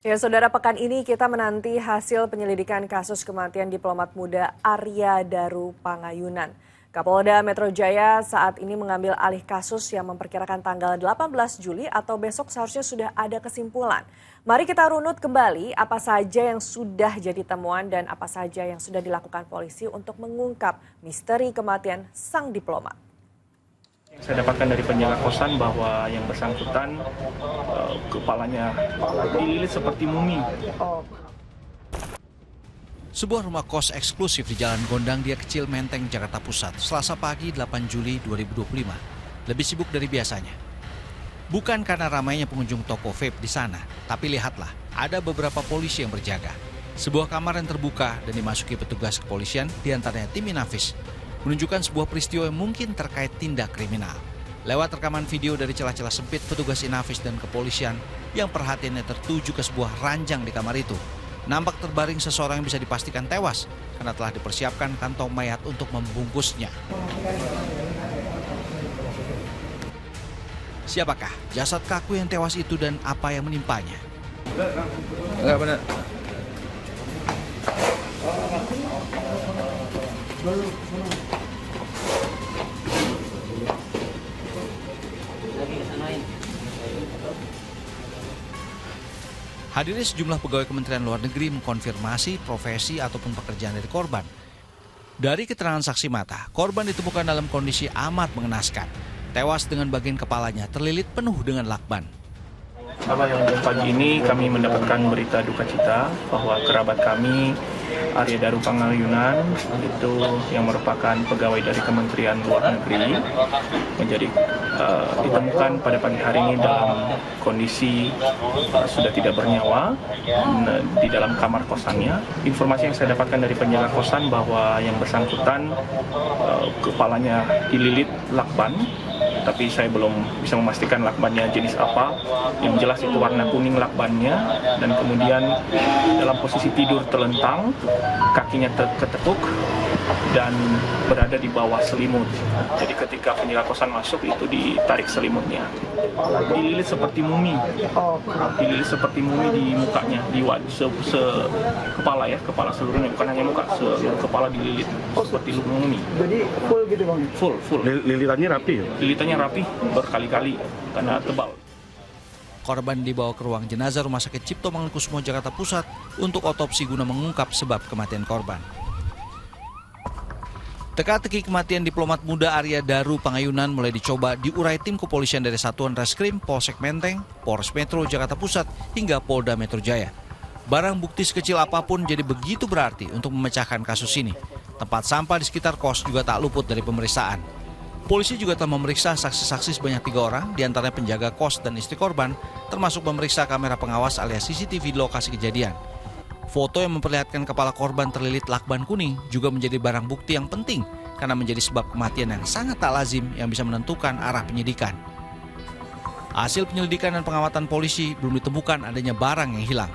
Ya, Saudara, pekan ini kita menanti hasil penyelidikan kasus kematian diplomat muda Arya Daru Pangayunan. Kapolda Metro Jaya saat ini mengambil alih kasus yang memperkirakan tanggal 18 Juli atau besok seharusnya sudah ada kesimpulan. Mari kita runut kembali apa saja yang sudah jadi temuan dan apa saja yang sudah dilakukan polisi untuk mengungkap misteri kematian sang diplomat. Saya dapatkan dari penjaga kosan bahwa yang bersangkutan kepalanya dililit seperti mumi. Sebuah rumah kos eksklusif di Jalan Gondang Dia Kecil, Menteng, Jakarta Pusat, Selasa pagi 8 Juli 2025, lebih sibuk dari biasanya. Bukan karena ramainya pengunjung toko vape di sana, tapi lihatlah, ada beberapa polisi yang berjaga. Sebuah kamar yang terbuka dan dimasuki petugas kepolisian, diantaranya tim Inafis, menunjukkan sebuah peristiwa yang mungkin terkait tindak kriminal. Lewat rekaman video dari celah-celah sempit petugas Inafis dan kepolisian yang perhatiannya tertuju ke sebuah ranjang di kamar itu, nampak terbaring seseorang yang bisa dipastikan tewas karena telah dipersiapkan kantong mayat untuk membungkusnya. Siapakah jasad kaku yang tewas itu dan apa yang menimpanya? Enggak benar. Hadirnya sejumlah pegawai Kementerian Luar Negeri mengkonfirmasi profesi ataupun pekerjaan dari korban. Dari keterangan saksi mata, korban ditemukan dalam kondisi amat mengenaskan. Tewas dengan bagian kepalanya terlilit penuh dengan lakban. Pagi ini kami mendapatkan berita duka cita bahwa kerabat kami Arya Daru Pangayunan itu yang merupakan pegawai dari Kementerian Luar Negeri ditemukan pada pagi hari ini dalam kondisi sudah tidak bernyawa di dalam kamar kosannya. Informasi yang saya dapatkan dari penjaga kosan bahwa yang bersangkutan kepalanya dililit lakban, tapi saya belum bisa memastikan lakbannya jenis apa. Yang jelas itu warna kuning lakbannya, dan kemudian dalam posisi tidur terlentang, kakinya ketekuk dan berada di bawah selimut. Jadi ketika penjaga kosan masuk itu ditarik selimutnya. Dililit seperti mumi. Dililit seperti mumi di mukanya, di kepala ya, kepala seluruhnya, bukan hanya muka, seluruh kepala dililit seperti mumi. Jadi full gitu Bang? Full. Lilitannya rapi ya? Lilitannya rapi berkali-kali karena tebal. Korban dibawa ke ruang jenazah Rumah Sakit Cipto Mangunkusumo, Jakarta Pusat untuk otopsi guna mengungkap sebab kematian korban. Teka-teki kematian diplomat muda Arya Daru Pangayunan mulai dicoba diurai tim kepolisian dari Satuan Reskrim, Polsek Menteng, Polres Metro Jakarta Pusat, hingga Polda Metro Jaya. Barang bukti sekecil apapun jadi begitu berarti untuk memecahkan kasus ini. Tempat sampah di sekitar kos juga tak luput dari pemeriksaan. Polisi juga telah memeriksa saksi-saksi sebanyak 3 orang, diantaranya penjaga kos dan istri korban, termasuk memeriksa kamera pengawas alias CCTV di lokasi kejadian. Foto yang memperlihatkan kepala korban terlilit lakban kuning juga menjadi barang bukti yang penting karena menjadi sebab kematian yang sangat tak lazim yang bisa menentukan arah penyidikan. Hasil penyelidikan dan pengamatan polisi belum ditemukan adanya barang yang hilang.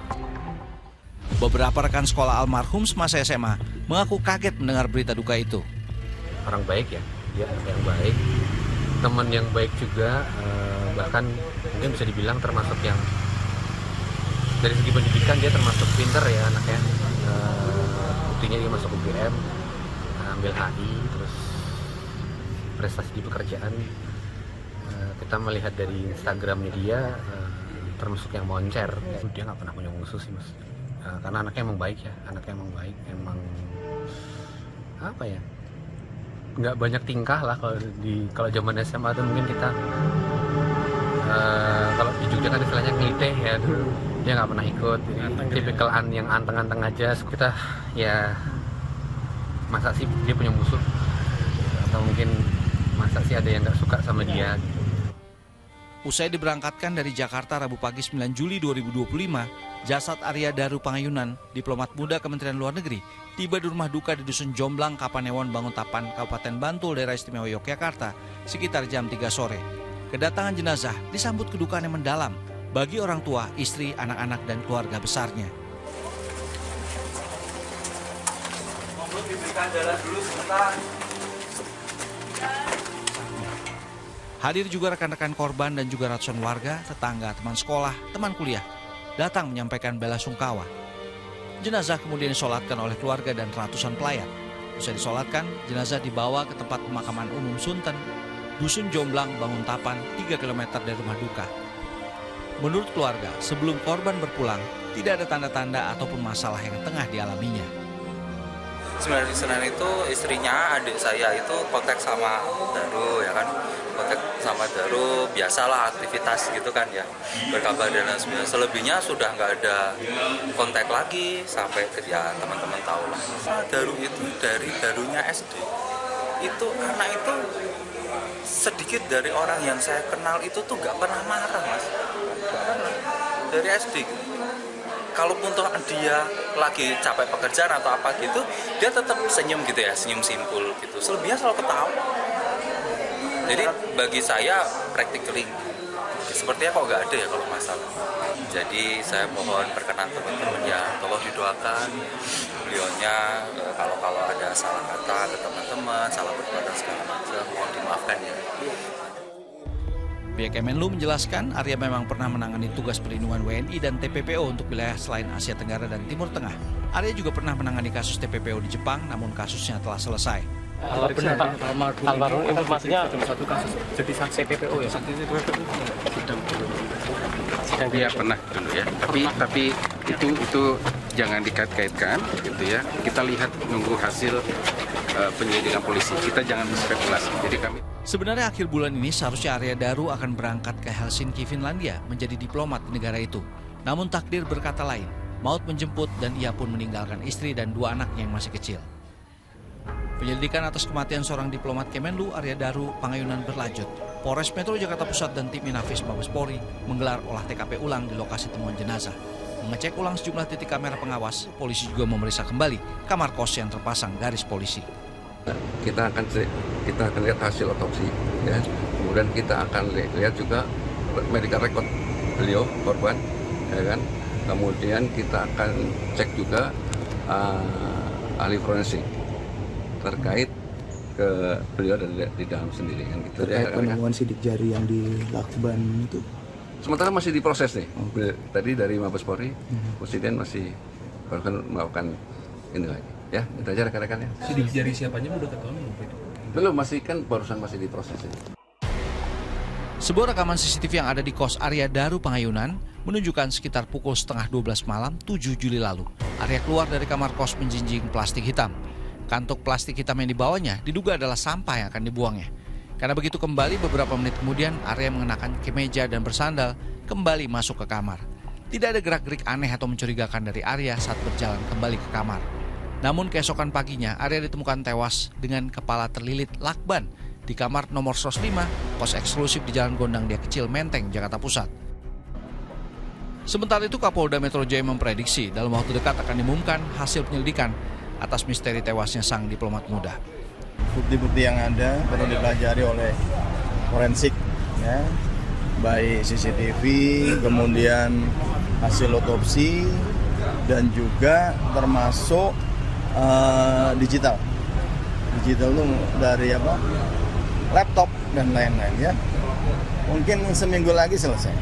Beberapa rekan sekolah almarhum semasa SMA mengaku kaget mendengar berita duka itu. Orang baik ya, dia yang baik, teman yang baik juga, bahkan mungkin bisa dibilang termasuk yang dari segi pendidikan dia termasuk pinter ya anaknya. Buktinya dia masuk UGM, ambil HI, terus prestasi di pekerjaan. Kita melihat dari Instagramnya dia termasuk yang moncer. Dia nggak pernah punya musuh sih mas, karena anaknya emang baik ya, emang apa ya? Nggak banyak tingkah lah kalau zaman SMA tuh mungkin kita kalau di Jogja kan istilahnya ngeliteh ya dulu. Dia nggak pernah ikut, tipikal yang anteng-anteng aja. Kita ya masa sih dia punya musuh, atau mungkin masa sih ada yang nggak suka sama dia gitu. Usai diberangkatkan dari Jakarta Rabu pagi 9 Juli 2025, jasad Arya Daru Pangayunan, diplomat muda Kementerian Luar Negeri, tiba di rumah duka di Dusun Jomblang, Kapanewon, Banguntapan, Kabupaten Bantul, Daerah Istimewa Yogyakarta, sekitar jam 3 sore. Kedatangan jenazah disambut kedukaan yang mendalam bagi orang tua, istri, anak-anak, dan keluarga besarnya. Diberikan darah dulu sebentar. Hadir juga rekan-rekan korban dan juga ratusan warga, tetangga, teman sekolah, teman kuliah. datang menyampaikan bela sungkawa. Jenazah kemudian disolatkan oleh keluarga dan ratusan pelayat. Usai disolatkan, jenazah dibawa ke tempat pemakaman umum Sunten, Dusun Jomblang, Banguntapan, 3 km dari rumah duka. Menurut keluarga, sebelum korban berpulang, tidak ada tanda-tanda ataupun masalah yang tengah dialaminya. Sebenarnya di Senin itu istrinya, adik saya itu kontak sama Daru, ya kan, kontak sama Daru, biasalah aktivitas gitu kan ya, berkabar dan lain sebagainya. Selebihnya sudah nggak ada kontak lagi sampai ya teman-teman tahu lah. Daru itu dari Darunya SD, itu anak itu sedikit dari orang yang saya kenal itu tuh nggak pernah marah, Mas, dari SD. Kalaupun toh dia lagi capek pekerjaan atau apa gitu, dia tetap senyum gitu ya, senyum simpul gitu. Selebihnya selalu ketawa. Jadi bagi saya practically sepertinya kok nggak ada ya kalau masalah. Jadi saya mohon perkenan teman-teman ya, tolong didoakan beliaunya kalau ada salah kata ke teman-teman, salah perbuatan segala macam, mohon dimaafkan ya. Pihak Kemenlu menjelaskan Arya memang pernah menangani tugas perlindungan WNI dan TPPO untuk wilayah selain Asia Tenggara dan Timur Tengah. Arya juga pernah menangani kasus TPPO di Jepang, namun kasusnya telah selesai. Kalau benar Pak almarhum informasinya satu kasus jadi saksi TPPO ya. Dia pernah dulu ya. Tapi itu jangan dikait-kaitkan gitu ya. Kita lihat nunggu hasil penyelidikan polisi. Kita jangan berspekulasi. Jadi kami Sebenarnya akhir bulan ini seharusnya Arya Daru akan berangkat ke Helsinki, Finlandia menjadi diplomat di negara itu. Namun takdir berkata lain, maut menjemput dan ia pun meninggalkan istri dan 2 anaknya yang masih kecil. Penyelidikan atas kematian seorang diplomat Kemenlu, Arya Daru Pangayunan berlanjut. Polres Metro Jakarta Pusat dan tim Inafis Mabes Polri menggelar olah TKP ulang di lokasi temuan jenazah. Mengecek ulang sejumlah titik kamera pengawas, polisi juga memeriksa kembali kamar kos yang terpasang garis polisi. Kita akan lihat hasil otopsi, ya. Kemudian kita akan lihat juga medical record beliau korban, ya kan. Kemudian kita akan cek juga ahli forensik terkait ke beliau di dalam sendiri, kan gitu. Terkait penemuan sidik jari yang di Lakban itu. Sementara masih diproses nih. Tadi dari Mabes Polri, Presiden masih melakukan ini lagi. Ya, itu aja rekan-rekan ya. Sidik jari siapanya udah ketahuan Belum, masih kan barusan masih diproses ya. Sebuah rekaman CCTV yang ada di kos Arya Daru Pangayunan menunjukkan sekitar pukul 11:30 malam 7 Juli lalu. Arya keluar dari kamar kos menjinjing plastik hitam. Kantung plastik hitam yang dibawanya diduga adalah sampah yang akan dibuangnya. Karena begitu kembali beberapa menit kemudian Arya mengenakan kemeja dan bersandal kembali masuk ke kamar. Tidak ada gerak-gerik aneh atau mencurigakan dari Arya saat berjalan kembali ke kamar. Namun keesokan paginya Arya ditemukan tewas dengan kepala terlilit lakban di kamar nomor 105, kos eksklusif di Jalan Gondang Dia Kecil, Menteng, Jakarta Pusat. Sementara itu Kapolda Metro Jaya memprediksi dalam waktu dekat akan diumumkan hasil penyelidikan atas misteri tewasnya sang diplomat muda. Bukti-bukti yang ada perlu dipelajari oleh forensik, ya, baik CCTV, kemudian hasil otopsi, dan juga termasuk digital itu dari laptop dan lain-lain, ya. Mungkin seminggu lagi selesai.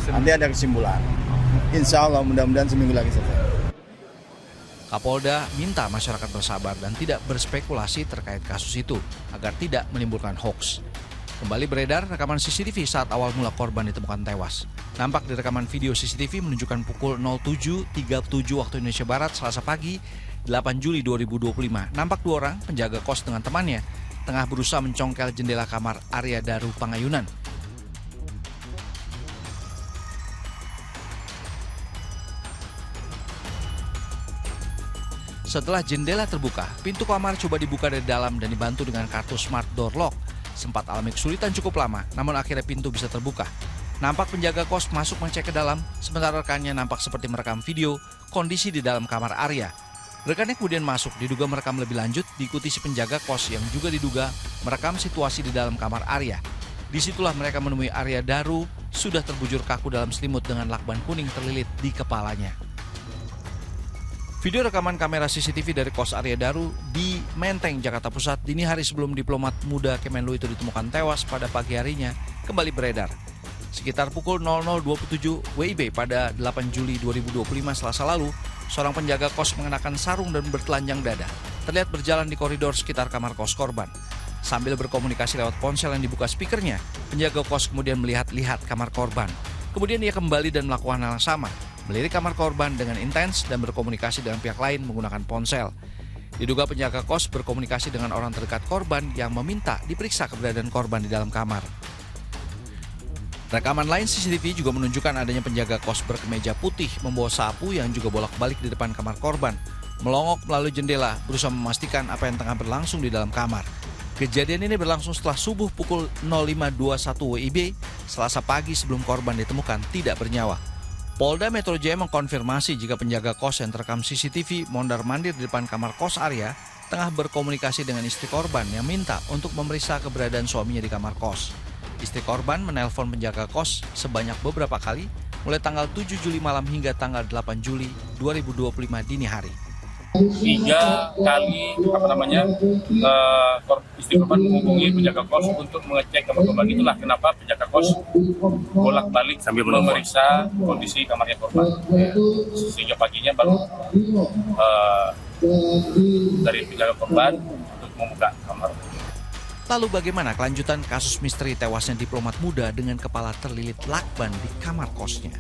Nanti ada kesimpulan. Insya Allah mudah-mudahan seminggu lagi selesai. Kapolda minta masyarakat bersabar dan tidak berspekulasi terkait kasus itu agar tidak menimbulkan hoaks. Kembali beredar rekaman CCTV saat awal mula korban ditemukan tewas. Nampak di rekaman video CCTV menunjukkan pukul 07.37 waktu Indonesia Barat Selasa pagi 8 Juli 2025. Nampak 2 orang penjaga kos dengan temannya tengah berusaha mencongkel jendela kamar Arya Daru Pangayunan. Setelah jendela terbuka, pintu kamar coba dibuka dari dalam dan dibantu dengan kartu smart door lock. Sempat alami kesulitan cukup lama, namun akhirnya pintu bisa terbuka. Nampak penjaga kos masuk mengecek ke dalam, sementara rekannya nampak seperti merekam video kondisi di dalam kamar Arya. Rekannya kemudian masuk, diduga merekam lebih lanjut, diikuti si penjaga kos yang juga diduga merekam situasi di dalam kamar Arya. Disitulah mereka menemui Arya Daru sudah terbujur kaku dalam selimut dengan lakban kuning terlilit di kepalanya. Video rekaman kamera CCTV dari kos Arya Daru di Menteng, Jakarta Pusat dini hari sebelum diplomat muda Kemenlu itu ditemukan tewas pada pagi harinya kembali beredar. Sekitar pukul 00.27 WIB pada 8 Juli 2025 Selasa lalu, seorang penjaga kos mengenakan sarung dan bertelanjang dada terlihat berjalan di koridor sekitar kamar kos korban. Sambil berkomunikasi lewat ponsel yang dibuka speakernya, penjaga kos kemudian melihat-lihat kamar korban. Kemudian ia kembali dan melakukan hal yang sama, melirik kamar korban dengan intens dan berkomunikasi dengan pihak lain menggunakan ponsel. Diduga penjaga kos berkomunikasi dengan orang terdekat korban yang meminta diperiksa keberadaan korban di dalam kamar. Rekaman lain CCTV juga menunjukkan adanya penjaga kos berkemeja putih membawa sapu yang juga bolak-balik di depan kamar korban, melongok melalui jendela berusaha memastikan apa yang tengah berlangsung di dalam kamar. Kejadian ini berlangsung setelah subuh pukul 05.21 WIB, Selasa pagi sebelum korban ditemukan tidak bernyawa. Polda Metro Jaya mengkonfirmasi jika penjaga kos yang terekam CCTV mondar-mandir di depan kamar kos Arya tengah berkomunikasi dengan istri korban yang minta untuk memeriksa keberadaan suaminya di kamar kos. Istri korban menelpon penjaga kos sebanyak beberapa kali, mulai tanggal 7 Juli malam hingga tanggal 8 Juli 2025 dini hari. 3 kali istri korban menghubungi penjaga kos untuk mengecek kamar korban. Itulah kenapa penjaga kos bolak-balik sambil memeriksa kondisi kamarnya korban. Sehingga paginya baru dari penjaga korban untuk membuka kamar. Lalu bagaimana kelanjutan kasus misteri tewasnya diplomat muda dengan kepala terlilit lakban di kamar kosnya?